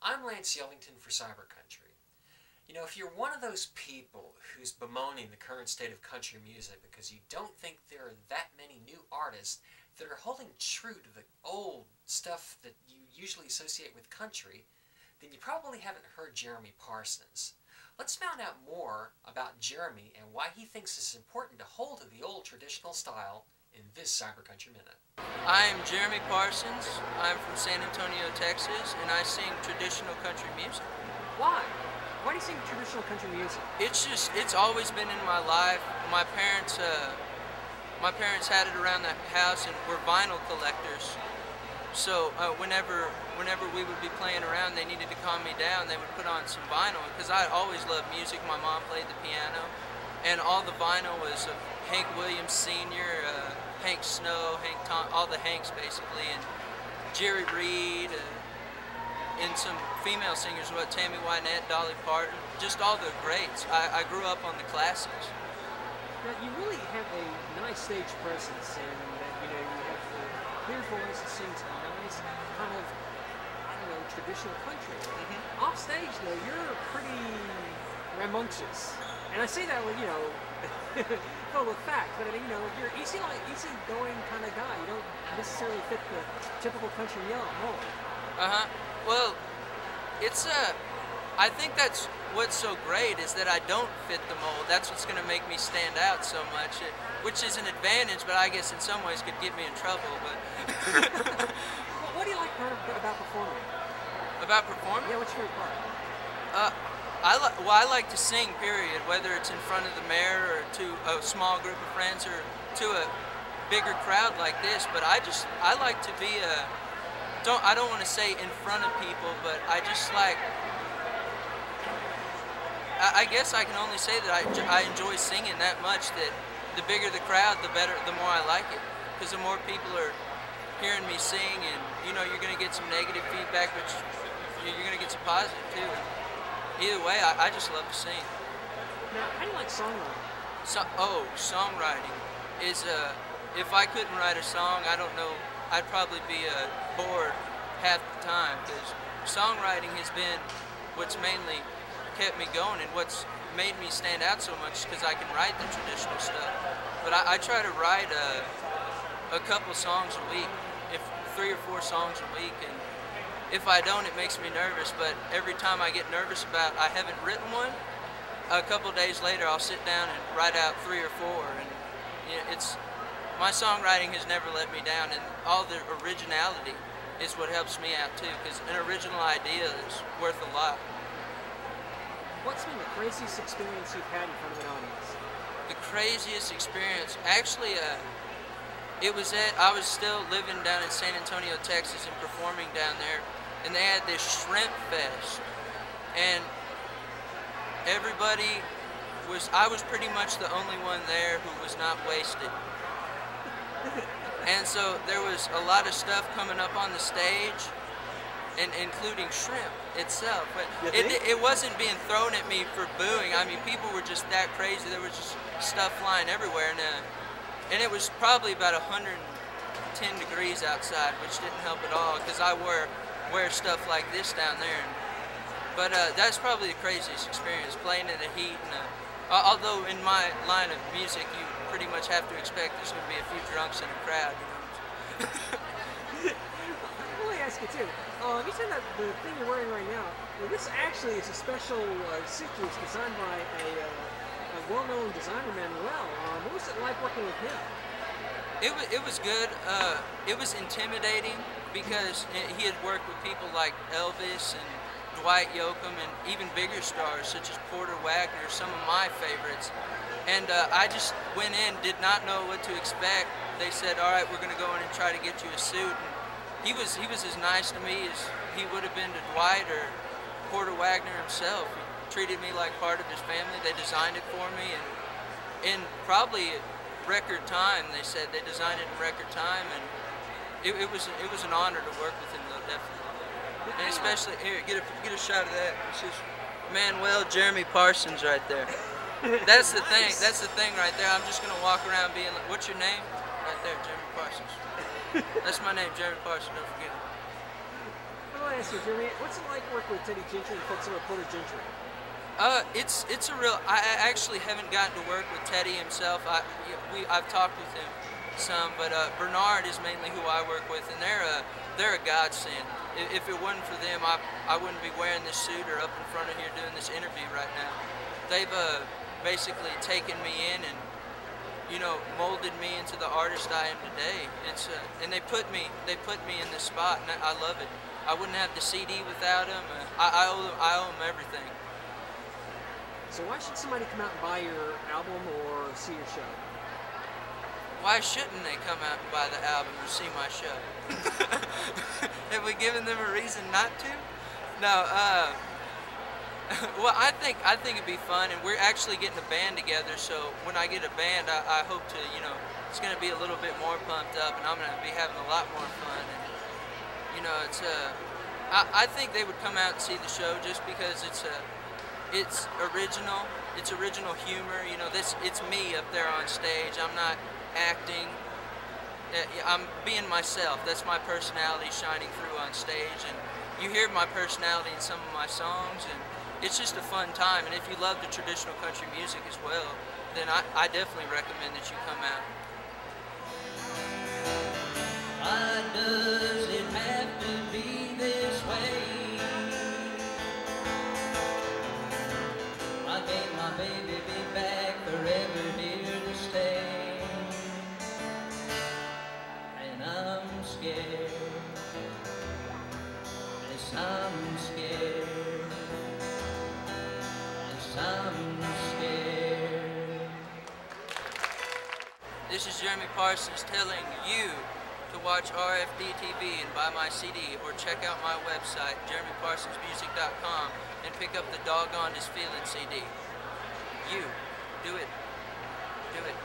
I'm Lance Yelvington for CyberCountry. You know, if you're one of those people who's bemoaning the current state of country music because you don't think there are that many new artists that are holding true to the old stuff that you usually associate with country, then you probably haven't heard Jeremy Parsons. Let's find out more about Jeremy and why he thinks it's important to hold to the old traditional style in this CyberCountry Minute. I'm Jeremy Parsons. I'm from San Antonio, Texas, and I sing traditional country music. Why? Why do you sing traditional country music? It's always been in my life. My parents had it around the house and were vinyl collectors. So whenever we would be playing around, they needed to calm me down. They would put on some vinyl because I always loved music. My mom played the piano, and all the vinyl was of Hank Williams Sr., Hank Snow, Hank Tom, all the Hanks basically, and Jerry Reed, and some female singers, Tammy Wynette, Dolly Parton, just all the greats. I grew up on the classics. Now, you really have a nice stage presence, and you know, you have the clear voice that sings nice, kind of, I don't know, traditional country. Off stage, though, you're pretty rambunctious. And I say that with, you know, filled with fact, but I mean, you know, you're easygoing kind of guy. You don't necessarily fit the typical country mold. Well, it's I think that's what's so great is that I don't fit the mold. That's what's going to make me stand out so much, which is an advantage, but I guess in some ways could get me in trouble. But well, what do you like about performing? About performing? Yeah, what's your favorite part? I like to sing, period, whether it's in front of the mayor or to a small group of friends or to a bigger crowd like this, but I like to be I don't want to say in front of people, but I just like, I guess I can only say that I enjoy singing that much, that the bigger the crowd, the better, the more I like it, because the more people are hearing me sing, and you know, you're going to get some negative feedback, but you're going to get some positive too. Either way, I just love to sing. Now, how do you like songwriting? Songwriting is, if I couldn't write a song, I don't know, I'd probably be bored half the time, because songwriting has been what's mainly kept me going and what's made me stand out so much, because I can write the traditional stuff. But I try to write a couple songs a week, 3 or 4 songs a week, and if I don't, it makes me nervous, but every time I get nervous about I haven't written one, a couple days later I'll sit down and write out 3 or 4, and you know, my songwriting has never let me down, and all the originality is what helps me out too, because an original idea is worth a lot. What's been the craziest experience you've had in front of an audience? The craziest experience, actually, I was still living down in San Antonio, Texas, and performing down there, and they had this shrimp fest, and I was pretty much the only one there who was not wasted. And so there was a lot of stuff coming up on the stage, and including shrimp itself, but it wasn't being thrown at me for booing. I mean, people were just that crazy. There was just stuff flying everywhere, and it was probably about 110 degrees outside, which didn't help at all, because I wear stuff like this down there. But that's probably the craziest experience, playing in the heat. And although in my line of music, you pretty much have to expect there's going to be a few drunks in a crowd. You know? Let me ask you too. You said that the thing you're wearing right now, well, this actually is a special suit that was designed by a well-known designer, Merle. What was it like working with him? It was good. It was intimidating because he had worked with people like Elvis and Dwight Yoakam and even bigger stars such as Porter Wagner, some of my favorites. And I just went in, did not know what to expect. They said, "All right, we're going to go in and try to get you a suit." And he was as nice to me as he would have been to Dwight or Porter Wagner himself. He treated me like part of his family. They designed it for me, and in probably record time. They said they designed it in record time, and it was an honor to work with him, though, definitely. And especially here, get a shot of that. It's just Manuel Jeremy Parsons right there. That's the thing. That's the thing right there. I'm just gonna walk around being like, "What's your name?" Right there, Jeremy Parsons. That's my name, Jeremy Parsons. Don't forget it. want to ask you, Jeremy, what's it like working with Teddy Gentry and folks over Porter Gentry? It's a real. I actually haven't gotten to work with Teddy himself. I've talked with him some, but Bernard is mainly who I work with, and they're a godsend. If it wasn't for them, I wouldn't be wearing this suit or up in front of here doing this interview right now. They've basically taken me in and molded me into the artist I am today. And they put me in this spot, and I love it. I wouldn't have the CD without them. I owe them everything. So why should somebody come out and buy your album or see your show? Why shouldn't they come out and buy the album or see my show? Have we given them a reason not to? No. Well, I think it'd be fun, and we're actually getting a band together. So when I get a band, I hope to, it's going to be a little bit more pumped up, and I'm going to be having a lot more fun. And I think they would come out and see the show just because it's original. It's original humor. It's me up there on stage. I'm not acting. I'm being myself. That's my personality shining through on stage, and you hear my personality in some of my songs, and it's just a fun time. And if you love the traditional country music as well, then I definitely recommend that you come out. Why does it have to be this way? Why can't my baby be back forever here to stay? And I'm scared. Yes, I'm scared. Yes, I'm scared. This is Jeremy Parsons telling you to watch RFD TV and buy my CD, or check out my website, jeremyparsonsmusic.com, and pick up the Doggondest Feelin CD. You, do it. Do it.